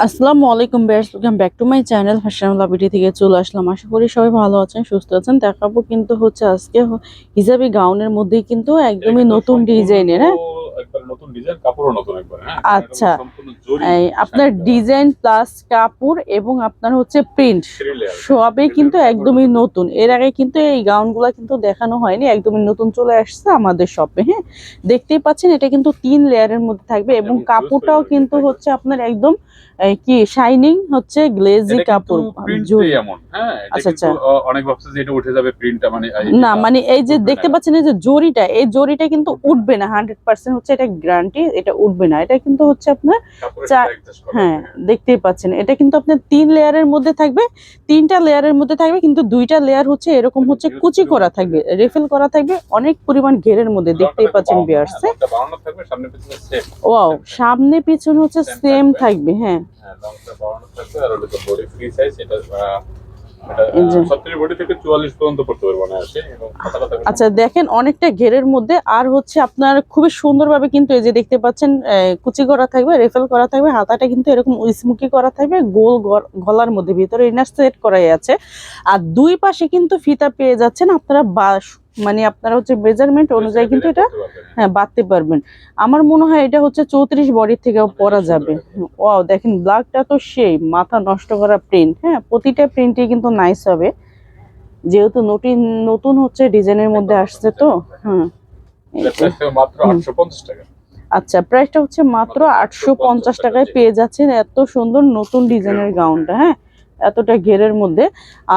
আসসালামু আলাইকুম viewers, welcome back to my channel fashion লাভিটি থেকে চলে আসলাম। আশা করি সবাই ভালো আছেন, সুস্থ আছেন। দেখাবো কিন্তু হচ্ছে আজকে হিজাবি গাউনের মধ্যেই কিন্তু একদমই নতুন ডিজাইনের। হ্যাঁ, একবার নতুন ডিজাইন, কাপড়ও নতুন একবার। হ্যাঁ, আচ্ছা, সম্পূর্ণ জরি আপনার ডিজাইন প্লাস কাপড় এবং আপনার হচ্ছে প্রিন্ট সবই কিন্তু একদমই নতুন। এর আগে কিন্তু এই গাউনগুলো কিন্তু দেখানো হয়নি, একদমই নতুন চলে আসছে আমাদের শপে। হ্যাঁ, দেখতেই পাচ্ছেন এটা কিন্তু 3 লেয়ারের মধ্যে থাকবে এবং কাপড়টাও কিন্তু হচ্ছে আপনার একদম কি শাইনিং হচ্ছে গ্লেজি কাপড় জরি। হ্যাঁ, এটা আচ্ছা কিন্তু অনেক ভাবছে যে এটা উঠে যাবে প্রিন্টটা, মানে না, মানে এই যে দেখতে পাচ্ছেন এই যে জরিটা, এই জরিটা কিন্তু উঠবে না, 100% হচ্ছে এটা গ্যারান্টি, এটা উঠবে না। এটা কিন্তু হচ্ছে আপনার হ্যাঁ, দেখতেই পাচ্ছেন এটা কিন্তু আপনার 3 লেয়ারের মধ্যে থাকবে, 3টা লেয়ারের মধ্যে থাকবে, কিন্তু 2টা লেয়ার হচ্ছে এরকম হচ্ছে কুচি করা থাকবে, রেফেল করা থাকবে অনেক পরিমাণ ঘেরের মধ্যে। দেখতেই পাচ্ছেন ভিউয়ার্স, ওয়াও, সামনে পিছনে হচ্ছে সেম থাকবে। হ্যাঁ, লংটা 52 থাকবে আর ওটা তো বডি ফ্রি সাইজ। এটা 36 বডি থেকে 44 পর্যন্ত পড়তে পারবো না আছে এবং খাতাটা থাকবে। আচ্ছা দেখেন অনেকটা ঘেরের মধ্যে, আর হচ্ছে আপনার খুবই সুন্দরভাবে কিন্তু এই যে দেখতে পাচ্ছেন কুচি করা থাকবে, রেফেল করা থাকবে, হাতাটা কিন্তু এরকম স্মুকি করা থাকবে, গোল গলার মধ্যে, ভিতরে ইনার সেট করাই আছে। আর দুই পাশে কিন্তু ফিতা পেয়ে যাচ্ছেন আপনারা, মানে আপনারা হচ্ছে মেজারমেন্ট অনুযায়ী কিন্তু এটা হ্যাঁ বাঁধতে পারবেন। আমার মনে হয় এটা হচ্ছে 34 বডি থেকেও পরা যাবে। ওয়াও, দেখেন ব্ল্যাকটা তো সেই মাথা নষ্ট করা প্রিন্ট। হ্যাঁ, প্রতিটা প্রিন্টই কিন্তু নাইস হবে, যেহেতু নতুন নতুন হচ্ছে ডিজাইনের মধ্যে আসছে তো। হ্যাঁ, মাত্র 850 টাকা। আচ্ছা, প্রাইসটা হচ্ছে মাত্র 850 টাকায় পেয়ে যাচ্ছেন এত সুন্দর নতুন ডিজাইনের গাউনটা। হ্যাঁ, এতটা ঘেরের মধ্যে।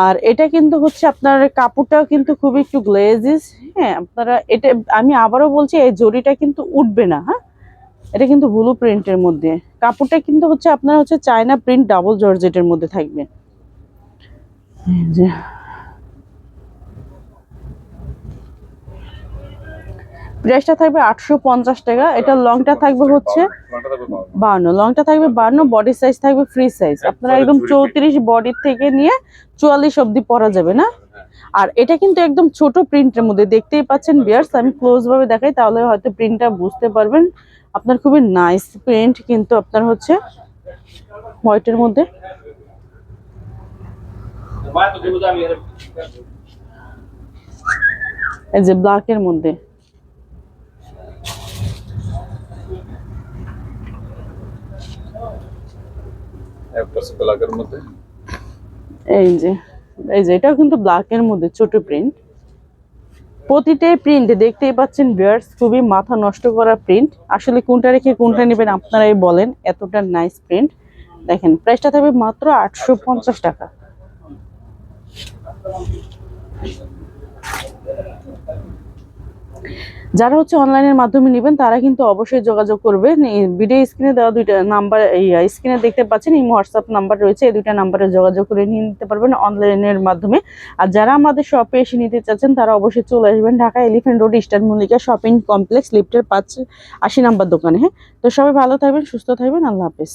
আর এটা কিন্তু হচ্ছে আপনার কাপড়টাও কিন্তু খুব একটু গ্লেজিস। হ্যাঁ, আপনারা এটা আমি আবারও বলছি, এই জরিটা কিন্তু উঠবে না। হ্যাঁ, এটা কিন্তু ব্লু প্রিন্টের মধ্যে, কাপড়টা কিন্তু হচ্ছে আপনার হচ্ছে চায়না প্রিন্ট ডাবল জর্জেটের মধ্যে থাকবে। প্রাইসটা থাকবে 850 টাকা। এটা লংটা থাকবে হচ্ছে 52, লংটা থাকবে 52, বডি সাইজ থাকবে ফ্রি সাইজ। আপনারা একদম 34 বডি থেকে নিয়ে 44 অবধি পরা যাবে না। আর এটা কিন্তু একদম ছোট প্রিন্টের মধ্যে, দেখতেই পাচ্ছেন ভিউয়ার্স, আমি ক্লোজ ভাবে দেখাই তাহলে হয়তো প্রিন্টটা বুঝতে পারবেন। আপনার খুবই নাইস প্রিন্ট কিন্তু আপনার হচ্ছে হোয়াইটের মধ্যে, এই যে ব্ল্যাকের মধ্যে। এই যে এটাও কিন্তু ব্ল্যাকের মধ্যে ছোট প্রিন্ট, প্রতিটাই প্রিন্ট দেখতেই পাচ্ছেন ভিউয়ার্স, খুবই মাথা নষ্ট করা প্রিন্ট। আসলে কোনটা রেখে কোনটা নেবেন আপনারাই বলেন, এতটা নাইস প্রিন্ট। দেখেন প্রাইসটা থাকবে মাত্র 850 টাকা। যারা হচ্ছে অনলাইনের মাধ্যমে নেবেন তারা কিন্তু অবশ্যই যোগাযোগ করবেন। ভিডিও স্ক্রিনে দেওয়া দুইটা নাম্বার, এই স্ক্রিনে দেখতে পাচ্ছেন এই হোয়াটসঅ্যাপ নাম্বার রয়েছে, এই দুইটা নাম্বারে যোগাযোগ করে নিয়ে নিতে পারবেন অনলাইনের মাধ্যমে। আর যারা আমাদের শপে এসে নিতে চাচ্ছেন তারা অবশ্যই চলে আসবেন Dhaka elephant road eastern Mallika shopping complex লিফটের 580 নাম্বার দোকানে। হ্যাঁ, তো সবাই ভালো থাকবেন, সুস্থ থাকবেন, আল্লাহ হাফেজ।